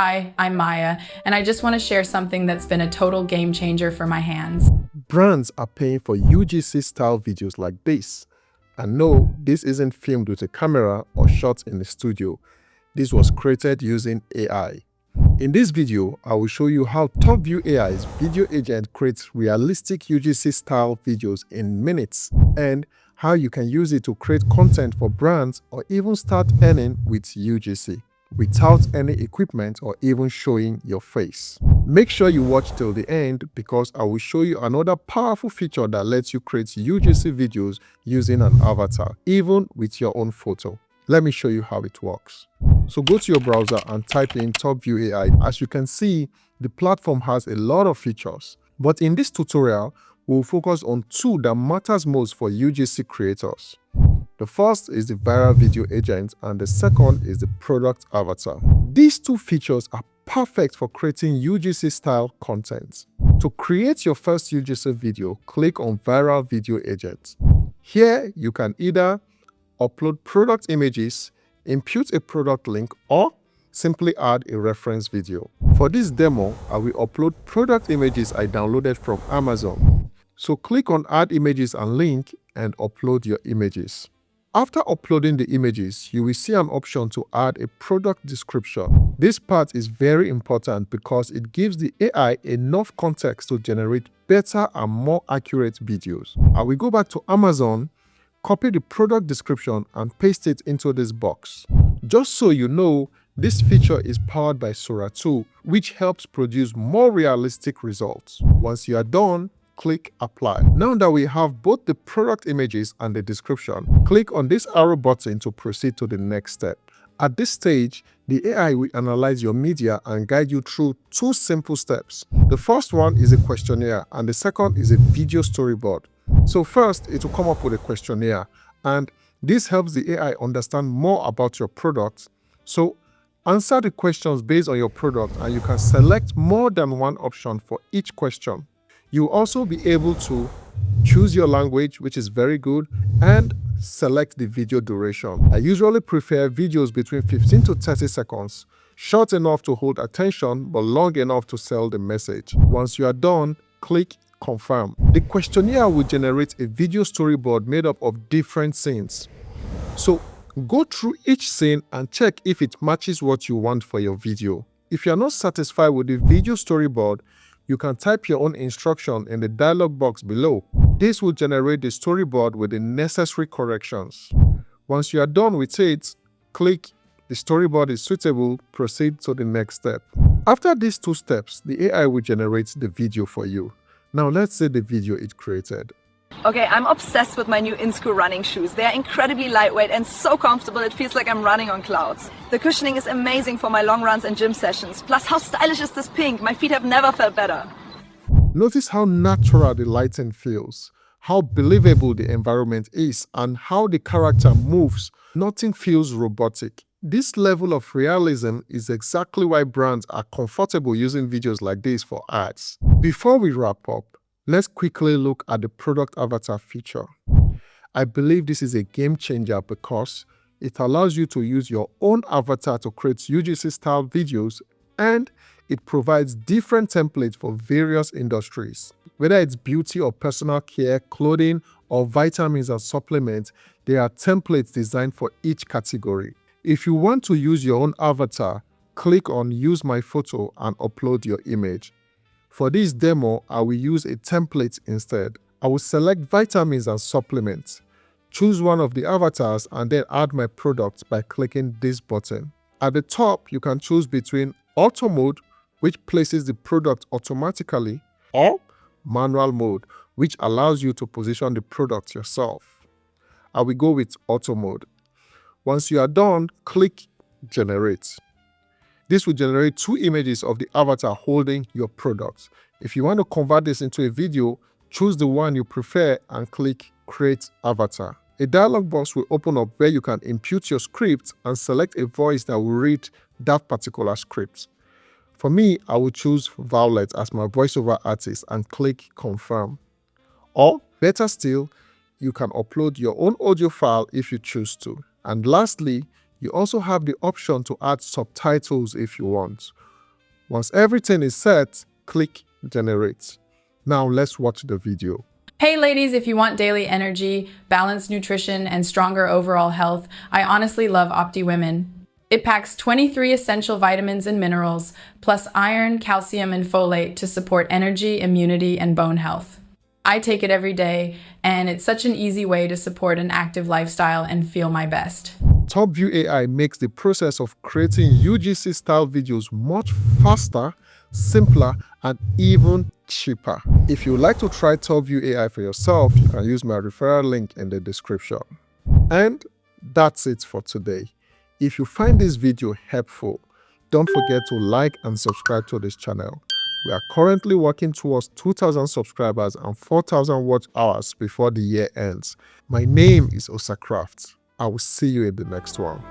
Hi, I'm Maya, and I just want to share something that's been a total game changer for my hands. Brands are paying for UGC style videos like this. And no, this isn't filmed with a camera or shot in the studio. This was created using AI. In this video, I will show you how TopView AI's video agent creates realistic UGC style videos in minutes, and how you can use it to create content for brands or even start earning with UGC without any equipment or even showing your face. Make sure you watch till the end because I will show you another powerful feature that lets you create UGC videos using an avatar, even with your own photo. Let me show you how it works. So go to your browser and type in TopView AI. As you can see, the platform has a lot of features. But in this tutorial, we'll focus on two that matters most for UGC creators. The first is the viral video agent and the second is the product avatar. These two features are perfect for creating UGC style content. To create your first UGC video, click on viral video agent. Here you can either upload product images, impute a product link, or simply add a reference video. For this demo, I will upload product images I downloaded from Amazon. So click on add images and link and upload your images. After uploading the images, you will see an option to add a product description. This part is very important because it gives the AI enough context to generate better and more accurate videos. I will go back to Amazon, copy the product description and paste it into this box. Just so you know, this feature is powered by Sora 2, which helps produce more realistic results. Once you are done, click apply. Now that we have both the product images and the description, click on this arrow button to proceed to the next step. At this stage, the AI will analyze your media and guide you through two simple steps. The first one is a questionnaire and the second is a video storyboard. So first, it will come up with a questionnaire, and this helps the AI understand more about your product. So answer the questions based on your product and you can select more than one option for each question. You'll also be able to choose your language, which is very good, and select the video duration. I usually prefer videos between 15 to 30 seconds, short enough to hold attention but long enough to sell the message. Once you are done, click confirm. The questionnaire will generate a video storyboard made up of different scenes. So go through each scene and check if it matches what you want for your video. If you are not satisfied with the video storyboard, you can type your own instruction in the dialog box below. This will generate the storyboard with the necessary corrections. Once you are done with it, click the storyboard is suitable, proceed to the next step. After these two steps, the AI will generate the video for you. Now let's see the video it created. Okay, I'm obsessed with my new in-school running shoes. They are incredibly lightweight and so comfortable it feels like I'm running on clouds. The cushioning is amazing for my long runs and gym sessions. Plus, how stylish is this pink? My feet have never felt better. Notice how natural the lighting feels, how believable the environment is, and how the character moves. Nothing feels robotic. This level of realism is exactly why brands are comfortable using videos like this for ads. Before we wrap up, let's quickly look at the product avatar feature. I believe this is a game changer because it allows you to use your own avatar to create UGC style videos, and it provides different templates for various industries. Whether it's beauty or personal care, clothing, or vitamins and supplements, there are templates designed for each category. If you want to use your own avatar, click on Use My Photo and upload your image. For this demo, I will use a template instead. I will select vitamins and supplements, choose one of the avatars and then add my product by clicking this button. At the top, you can choose between Auto Mode, which places the product automatically, or Manual Mode, which allows you to position the product yourself. I will go with Auto Mode. Once you are done, click Generate. This will generate two images of the avatar holding your product. If you want to convert this into a video, choose the one you prefer and click Create Avatar. A dialog box will open up where you can input your script and select a voice that will read that particular script. For me, I will choose Violet as my voiceover artist and click Confirm. Or, better still, you can upload your own audio file if you choose to. And lastly, You also have the option to add subtitles if you want. Once everything is set, click Generate. Now let's watch the video. Hey ladies, if you want daily energy, balanced nutrition, and stronger overall health, I honestly love OptiWomen. It packs 23 essential vitamins and minerals, plus iron, calcium, and folate to support energy, immunity, and bone health. I take it every day, and it's such an easy way to support an active lifestyle and feel my best. TopView AI makes the process of creating UGC-style videos much faster, simpler, and even cheaper. If you'd like to try TopView AI for yourself, you can use my referral link in the description. And that's it for today. If you find this video helpful, don't forget to like and subscribe to this channel. We are currently working towards 2,000 subscribers and 4,000 watch hours before the year ends. My name is Osacraft. I will see you in the next one.